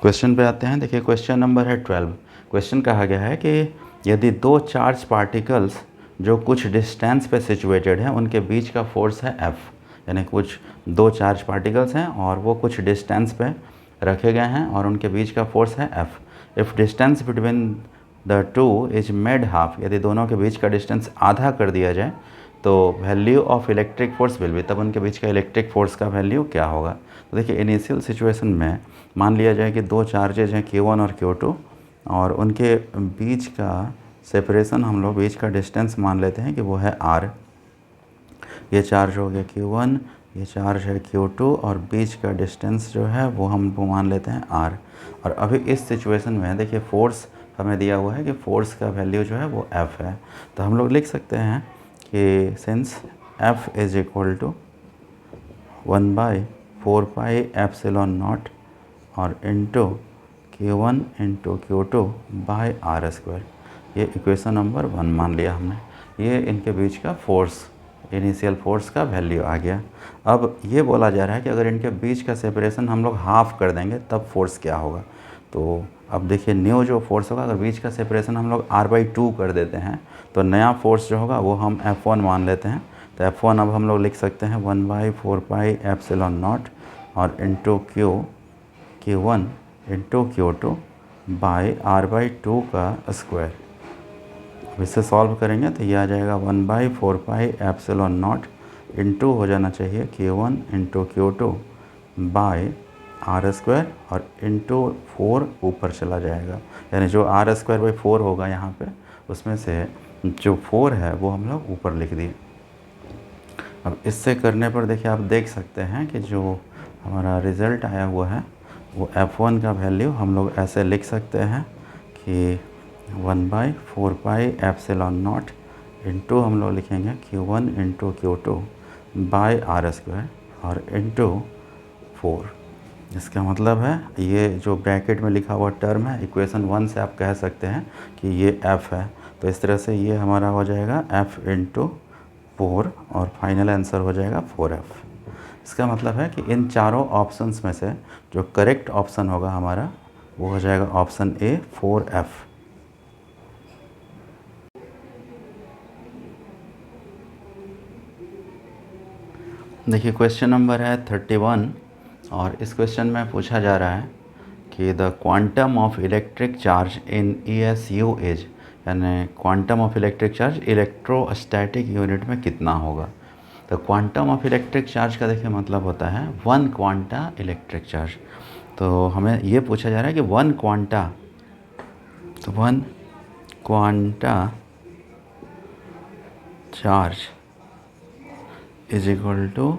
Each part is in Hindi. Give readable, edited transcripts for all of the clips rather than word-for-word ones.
क्वेश्चन पे आते हैं। देखिए क्वेश्चन नंबर है 12। क्वेश्चन कहा गया है कि यदि दो चार्ज पार्टिकल्स जो कुछ डिस्टेंस पे सिचुएटेड हैं उनके बीच का फोर्स है F, यानी कुछ दो चार्ज पार्टिकल्स हैं और वो कुछ डिस्टेंस पे रखे गए हैं और उनके बीच का फोर्स है F। If distance between the two is made half, यदि दोनों के बीच का डिस्टेंस आधा कर दिया जाए तो value of electric force will be, तब उनके बीच का इलेक्ट्रिक फोर्स का वैल्यू क्या होगा। तो देखिए इनिशियल सिचुएशन में मान लिया जाए कि दो चार्जेज हैं Q1 और Q2 और उनके बीच का सेपरेशन हम लोग बीच का डिस्टेंस मान लेते हैं कि वो है R। ये चार्ज हो गया Q1, ये चार्ज है Q2 और बीच का डिस्टेंस जो है वो हम मान लेते हैं R। और अभी इस सिचुएशन में देखिए फोर्स हमें दिया हुआ है कि फोर्स का वैल्यू जो है वो F है। तो हम लोग लिख सकते हैं कि since F is equal to 1/4πε0 और into Q1 into Q2 by R²। ये इक्वेशन नंबर 1 मान लिया हमने। ये इनके बीच का फोर्स, इनिशियल फोर्स का वैल्यू आ गया। अब ये बोला जा रहा है कि अगर इनके बीच का सेपरेशन हम लोग हाफ कर देंगे तब फोर्स क्या होगा। तो अब देखिए न्यू जो फोर्स होगा, अगर बीच का सेपरेशन हम लोग R/2 कर देते हैं तो नया फोर्स जो होगा वो हम F1 मान लेते हैं। तो F1 अब हम लोग लिख सकते हैं 1/4πε0 और into Q1 into Q2 by R/2 का स्क्वायर। अब इससे सॉल्व करेंगे तो ये आ जाएगा 1/4πε0 इंटू हो जाना चाहिए Q1 into Q2 by R² और इंटू 4 ऊपर चला जाएगा, यानी जो R²/4 होगा यहाँ पे उसमें से जो 4 है वो हम लोग ऊपर लिख दिए। अब इससे करने पर देखिए आप देख सकते हैं कि जो हमारा रिज़ल्ट आया हुआ है वो F1 का वैल्यू हम लोग ऐसे लिख सकते हैं कि 1/4πε0 इंटू हम लोग लिखेंगे Q1 into Q2 by R² और इंटू 4। इसका मतलब है ये जो ब्रैकेट में लिखा हुआ टर्म है इक्वेशन 1 से आप कह सकते हैं कि ये F है। तो इस तरह से ये हमारा हो जाएगा F इंटू 4 और फाइनल आंसर हो जाएगा 4F। इसका मतलब है कि इन चारों ऑप्शंस में से जो करेक्ट ऑप्शन होगा हमारा वो हो जाएगा ऑप्शन A 4F। देखिए क्वेश्चन नंबर है 31 और इस क्वेश्चन में पूछा जा रहा है कि the quantum of electric charge in ESU is, यानी quantum of electric charge electrostatic unit में कितना होगा। तो क्वांटम ऑफ इलेक्ट्रिक चार्ज का देखिए मतलब होता है 1 क्वांटा इलेक्ट्रिक चार्ज। तो हमें ये पूछा जा रहा है कि 1 क्वांटा, तो 1 quanta charge is equal to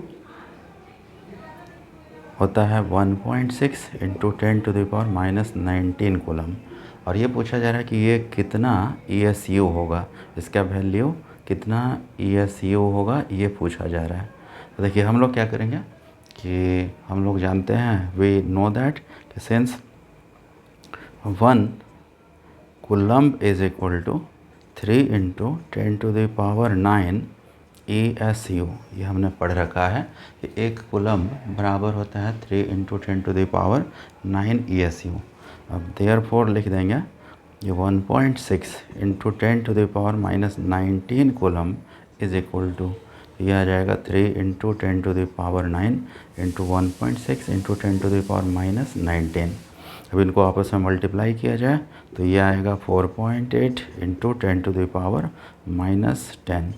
होता है 1.6 इंटू 10⁻⁻19 कूलम। और ये पूछा जा रहा है कि ये कितना ESU होगा, इसका वैल्यू कितना ESU होगा ये पूछा जा रहा है। तो देखिए हम लोग क्या करेंगे कि हम लोग जानते हैं we know that since 1 coulomb is equal to 3 into 10⁻⁹ ESU, ये हमने पढ़ रखा है कि 1 कूलम बराबर होता है 3 इंटू 10⁻⁹ ESU। अब देयरफॉर लिख देंगे ये 1.6 into 10⁻⁻19 coulomb is equal to, ये आ जाएगा 3 इंटू 10⁻⁹ इंटू 1.6 इंटू 10⁻⁻19। अब इनको आपस में मल्टीप्लाई किया जाए तो ये आएगा 4.8 इंटू 10⁻⁻10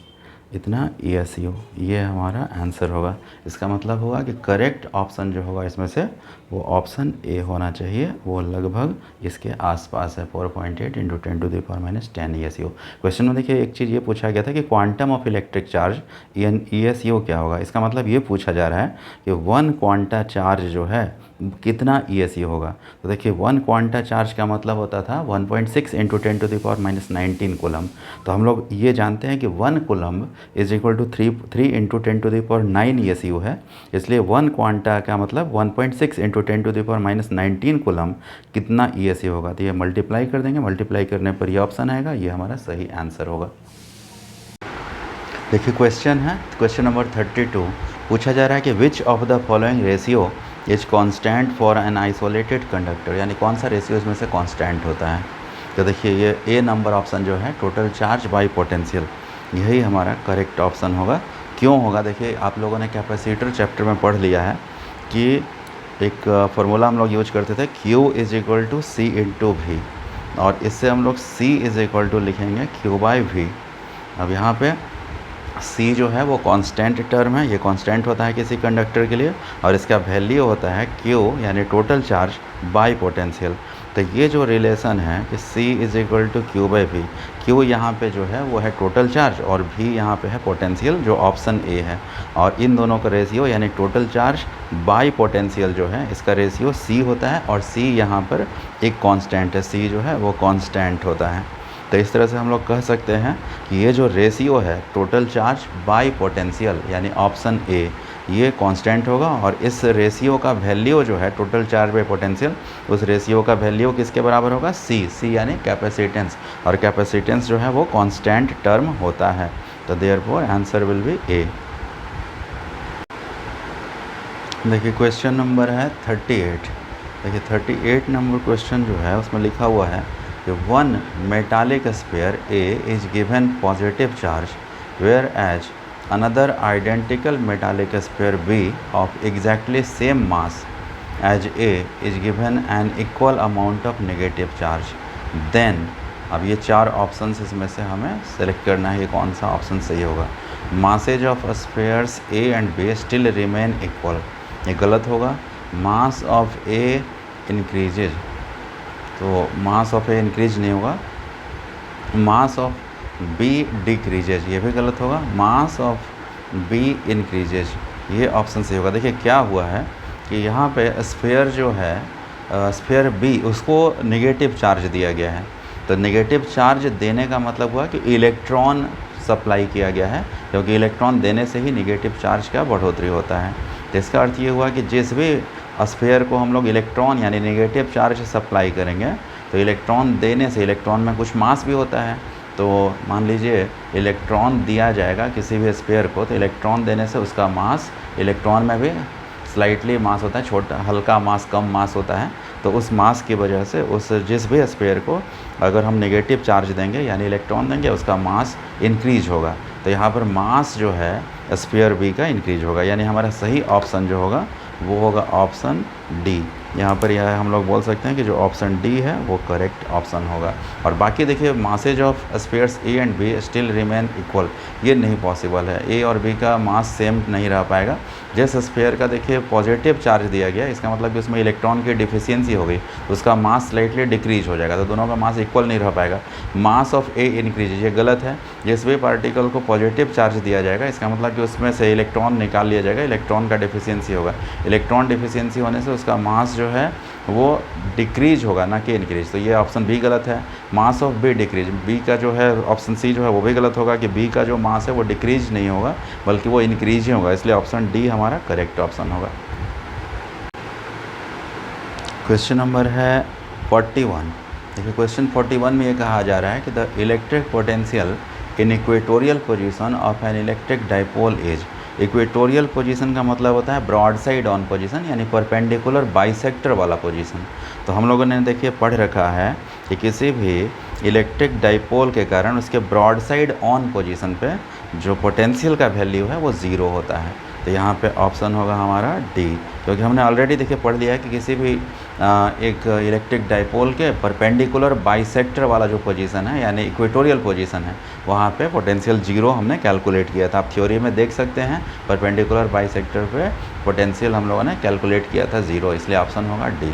इतना ESU। ये हमारा आंसर होगा। इसका मतलब होगा कि करेक्ट ऑप्शन जो होगा इसमें से वो ऑप्शन A होना चाहिए, वो लगभग इसके आसपास है 4.8 इंटू 10⁻⁻10 ESU। क्वेश्चन में देखिए एक चीज़ ये पूछा गया था कि quantum of electric charge ESU क्या होगा। इसका मतलब ये पूछा जा रहा है कि 1 क्वांटा चार्ज जो है कितना ESU होगा। तो देखिए 1 क्वांटा चार्ज का मतलब होता था 1.6 इंटू 10⁻⁻19 कूलम। तो हम लोग ये जानते हैं कि 1 coulomb is equal to 3 into 10⁻9 ESU है, इसलिए 1 क्वांटा का मतलब 1.6 इंटू 10⁻19 कूलम कितना ESU होगा। तो ये मल्टीप्लाई कर देंगे, मल्टीप्लाई करने पर ये ऑप्शन आएगा, ये हमारा सही आंसर होगा। देखिए क्वेश्चन है क्वेश्चन नंबर 32। पूछा जा रहा है कि which of the following ratio is constant for an isolated conductor, यानी कौन सा रेशियो इसमें से कांस्टेंट होता है। तो देखिए ये ए नंबर ऑप्शन जो है टोटल चार्ज बाय पोटेंशियल, यही हमारा करेक्ट ऑप्शन होगा। क्यों होगा, देखिए आप लोगों ने कैपेसिटर चैप्टर में पढ़ लिया है कि एक फार्मूला हम लोग यूज करते थे, Q is equal to C into V, और इससे हम लोग C इज़ इक्वल टू लिखेंगे Q बाई वी। अब यहाँ पे C जो है वो कांस्टेंट टर्म है, ये कांस्टेंट होता है किसी कंडक्टर के लिए, और इसका वैल्यू होता है Q यानी टोटल चार्ज बाय पोटेंशियल। तो ये जो रिलेशन है कि C is equal to Q by V, Q यहाँ पे जो है वो है टोटल चार्ज और V यहाँ पे है पोटेंशियल जो ऑप्शन ए है, और इन दोनों का रेशियो यानी टोटल चार्ज बाय पोटेंशियल जो है इसका रेशियो C होता है, और C यहाँ पर एक कांस्टेंट है, C जो है वो कांस्टेंट होता है। तो इस तरह से हम लोग कह सकते हैं कि ये जो रेशियो है टोटल चार्ज बाय पोटेंशियल यानी ऑप्शन ए, ये कांस्टेंट होगा, और इस रेशियो का वैल्यू जो है टोटल चार्ज बाय पोटेंशियल, उस रेशियो का वैल्यू किसके बराबर होगा, C यानी कैपेसिटेंस, और कैपेसिटेंस जो है वो कांस्टेंट टर्म होता है। तो देयरफॉर आंसर विल बी ए। देखिए क्वेश्चन नंबर है 38। देखिए 38 नंबर क्वेश्चन जो है उसमें लिखा हुआ है कि one metallic sphere A is given positive charge whereas another identical metallic sphere B of exactly same mass as A is given an equal amount of negative charge, then अब ये चार ऑप्शंस इसमें से हमें सेलेक्ट करना है, ये कौन सा ऑप्शन सही होगा। Masses of spheres A and B still remain equal, ये गलत होगा। मास ऑफ A इंक्रीजेज, तो मास ऑफ ए इंक्रीज नहीं होगा। मास ऑफ बी डिक्रीजेज, ये भी गलत होगा। मास ऑफ बी इंक्रीजेज, ये ऑप्शन सही होगा। देखिए क्या हुआ है कि यहाँ पे स्फीयर जो है स्फीयर बी उसको नेगेटिव चार्ज दिया गया है, तो नेगेटिव चार्ज देने का मतलब हुआ कि इलेक्ट्रॉन सप्लाई किया गया है, क्योंकि इलेक्ट्रॉन देने से ही नेगेटिव चार्ज का बढ़ोतरी होता है। तो इसका अर्थ ये हुआ कि जिस भी स्फीयर को हम लोग इलेक्ट्रॉन यानी नेगेटिव चार्ज सप्लाई करेंगे, तो इलेक्ट्रॉन देने से, इलेक्ट्रॉन में कुछ मास भी होता है, तो मान लीजिए इलेक्ट्रॉन दिया जाएगा किसी भी स्फीयर को, तो इलेक्ट्रॉन देने से उसका मास, इलेक्ट्रॉन में भी स्लाइटली मास होता है, छोटा हल्का मास, कम मास होता है, तो उस मास की वजह से उस जिस भी स्फीयर को अगर हम नेगेटिव चार्ज देंगे यानी इलेक्ट्रॉन देंगे, उसका मास इंक्रीज होगा। तो यहाँ पर मास जो है स्फीयर बी का इंक्रीज होगा, यानी हमारा सही ऑप्शन जो होगा वो होगा ऑप्शन डी। यहाँ पर यह हम लोग बोल सकते हैं कि जो ऑप्शन डी है वो करेक्ट ऑप्शन होगा। और बाकी देखिए masses of spheres A and be still remain equal, ये नहीं पॉसिबल है, ए और बी का मास सेम नहीं रह पाएगा। जिस स्फीयर का देखिए पॉजिटिव चार्ज दिया गया, इसका मतलब कि उसमें इलेक्ट्रॉन की डिफिशियंसी हो गई, तो उसका मास स्लाइटली डिक्रीज हो जाएगा, तो दोनों का मास इक्वल नहीं रह पाएगा। मास ऑफ ए इंक्रीज, ये गलत है। जिस भी पार्टिकल को पॉजिटिव चार्ज दिया जाएगा, इसका मतलब कि उसमें से इलेक्ट्रॉन निकाल लिया जाएगा, इलेक्ट्रॉन का डिफिशियंसी होगा। इलेक्ट्रॉन डिफिशियंसी होने से उसका मास जो है वो डिक्रीज होगा, ना कि इंक्रीज। तो ये ऑप्शन बी गलत है। Mass of B decrease, B का जो है ऑप्शन सी जो है वो भी गलत होगा कि बी का जो मास है वो डिक्रीज नहीं होगा बल्कि वो इंक्रीज ही होगा, इसलिए ऑप्शन डी हमारा करेक्ट ऑप्शन होगा। क्वेश्चन नंबर है 41। देखिए क्वेश्चन 41 में ये कहा जा रहा है कि the electric potential in equatorial position of an electric dipole is. Equatorial position का मतलब होता है ब्रॉड साइड ऑन पोजीशन, यानी परपेंडिकुलर बाइसेक्टर वाला पोजीशन। तो हम लोगों ने देखिए पढ़ रखा है कि किसी भी इलेक्ट्रिक डाइपोल के कारण उसके ब्रॉड साइड ऑन पोजीशन पे जो पोटेंशियल का वैल्यू है वो ज़ीरो होता है। तो यहाँ पे ऑप्शन होगा हमारा डी, क्योंकि हमने ऑलरेडी देखिए पढ़ लिया है कि किसी भी एक इलेक्ट्रिक डाइपोल के परपेंडिकुलर बाइसेक्टर वाला जो पोजीशन है यानी इक्वेटोरियल पोजीशन है, वहाँ पे पोटेंशियल जीरो हमने कैलकुलेट किया था। आप थ्योरी में देख सकते हैं परपेंडिकुलर बाइसेक्टर पे पोटेंशियल हम लोगों ने कैलकुलेट किया था ज़ीरो, इसलिए ऑप्शन होगा डी।